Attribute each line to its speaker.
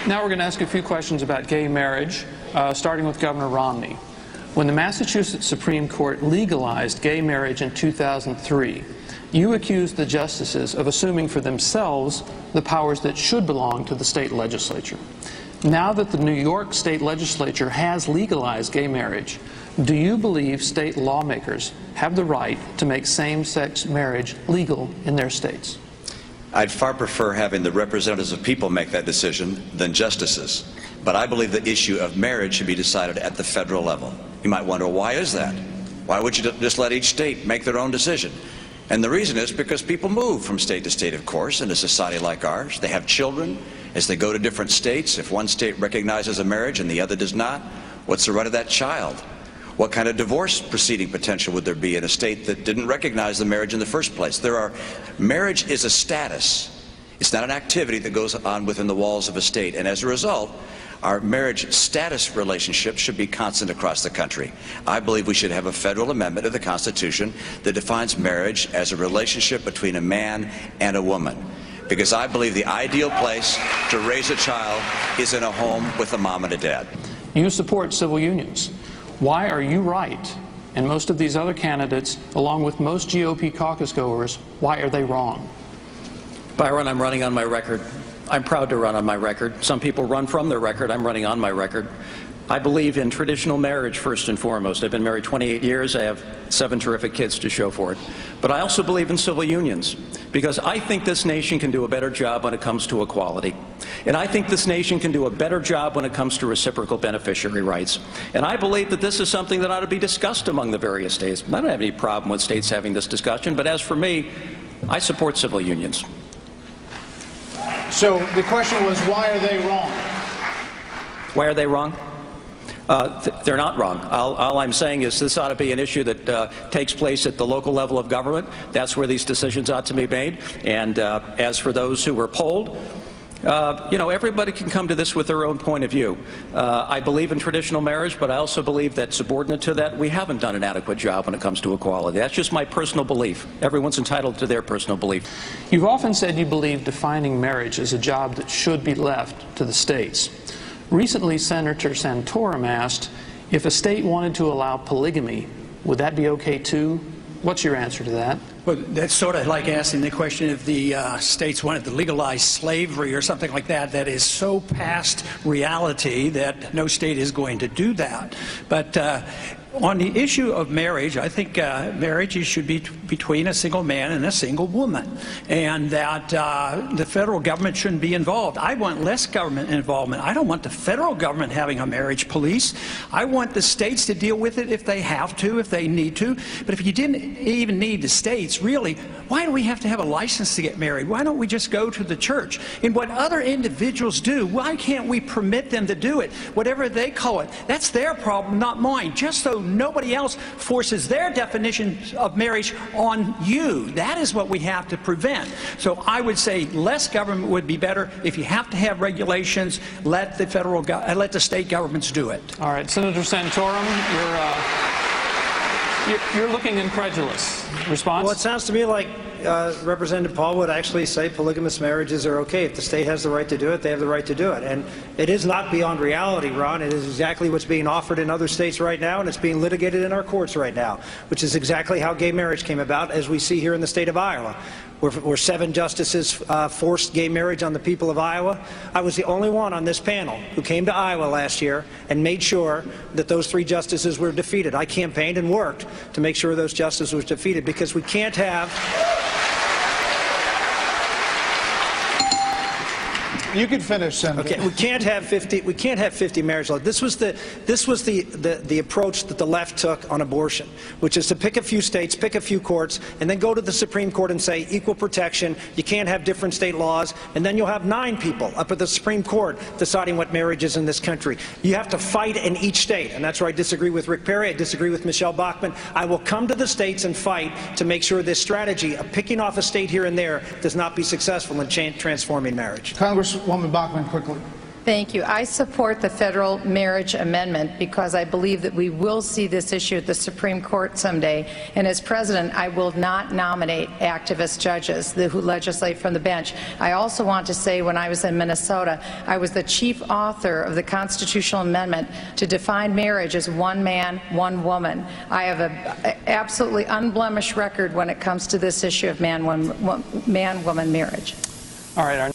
Speaker 1: Now we're going to ask a few questions about gay marriage, starting with Governor Romney. When the Massachusetts Supreme Court legalized gay marriage in 2003, you accused the justices of assuming for themselves the powers that should belong to the state legislature. Now that the New York state legislature has legalized gay marriage, do you believe state lawmakers have the right to make same-sex marriage legal in their states?
Speaker 2: I'd far prefer having the representatives of people make that decision than justices. But I believe the issue of marriage should be decided at the federal level. You might wonder, why is that? Why would you just let each state make their own decision? And the reason is because people move from state to state, of course, in a society like ours. They have children as they go to different states. If one state recognizes a marriage and the other does not, what's the right of that child? What kind of divorce proceeding potential would there be in a state that didn't recognize the marriage in the first place? Marriage is a status. It's not an activity that goes on within the walls of a state. And as a result, our marriage status relationship should be constant across the country. I believe we should have a federal amendment of the Constitution that defines marriage as a relationship between a man and a woman. Because I believe the ideal place to raise a child is in a home with a mom and a dad.
Speaker 1: You support civil unions. Why are you right, and most of these other candidates, along with most GOP caucus goers, why are they wrong?
Speaker 3: Byron, I'm running on my record. I'm proud to run on my record. Some people run from their record. I'm running on my record. I believe in traditional marriage first and foremost. I've been married 28 years. I have 7 terrific kids to show for it. But I also believe in civil unions because I think this nation can do a better job when it comes to equality. And I think this nation can do a better job when it comes to reciprocal beneficiary rights. And I believe that this is something that ought to be discussed among the various states. I don't have any problem with states having this discussion, but as for me, I support civil unions.
Speaker 4: So the question was, why are they wrong?
Speaker 3: Why are they wrong? They're not wrong. All I'm saying is this ought to be an issue that takes place at the local level of government. That's where these decisions ought to be made. And as for those who were polled, everybody can come to this with their own point of view. I believe in traditional marriage, but I also believe that subordinate to that, we haven't done an adequate job when it comes to equality. That's just my personal belief. Everyone's entitled to their personal belief.
Speaker 1: You've often said you believe defining marriage is a job that should be left to the states. Recently, Senator Santorum asked, if a state wanted to allow polygamy, would that be okay too? What's your answer to that?
Speaker 5: Well, that's sort of like asking the question if the states wanted to legalize slavery or something like that. That is so past reality that no state is going to do that. But on the issue of marriage, I think marriage should be between a single man and a single woman, and that the federal government shouldn't be involved. I want less government involvement. I don't want the federal government having a marriage police. I want the states to deal with it if they have to, if they need to. But if you didn't even need the states, really, why do we have to have a license to get married? Why don't we just go to the church? And what other individuals do, why can't we permit them to do it? Whatever they call it, that's their problem, not mine. Just so nobody else forces their definition of marriage on you. That is what we have to prevent. So I would say less government would be better. If you have to have regulations, let the state governments do it.
Speaker 1: All right, Senator Santorum, you're looking incredulous. Response?
Speaker 6: Well, it sounds to me like Representative Paul would actually say polygamous marriages are okay. If the state has the right to do it, they have the right to do it. And it is not beyond reality, Ron. It is exactly what's being offered in other states right now, and it's being litigated in our courts right now, which is exactly how gay marriage came about, as we see here in the state of Iowa, where 7 justices forced gay marriage on the people of Iowa. I was the only one on this panel who came to Iowa last year and made sure that those 3 justices were defeated. I campaigned and worked to make sure those justices were defeated, because we can't have...
Speaker 4: You can finish, Senator.
Speaker 6: Okay, we can't have 50 marriage laws. This was the approach that the left took on abortion, which is to pick a few states, pick a few courts, and then go to the Supreme Court and say equal protection. You can't have different state laws, and then you'll have 9 people up at the Supreme Court deciding what marriage is in this country. You have to fight in each state, and that's where I disagree with Rick Perry. I disagree with Michelle Bachmann. I will come to the states and fight to make sure this strategy of picking off a state here and there does not be successful in transforming marriage.
Speaker 4: Congresswoman Bachmann, quickly.
Speaker 7: Thank you. I support the federal marriage amendment because I believe that we will see this issue at the Supreme Court someday. And as president, I will not nominate activist judges who legislate from the bench. I also want to say when I was in Minnesota, I was the chief author of the constitutional amendment to define marriage as one man, one woman. I have an absolutely unblemished record when it comes to this issue of man-woman marriage.
Speaker 1: All right.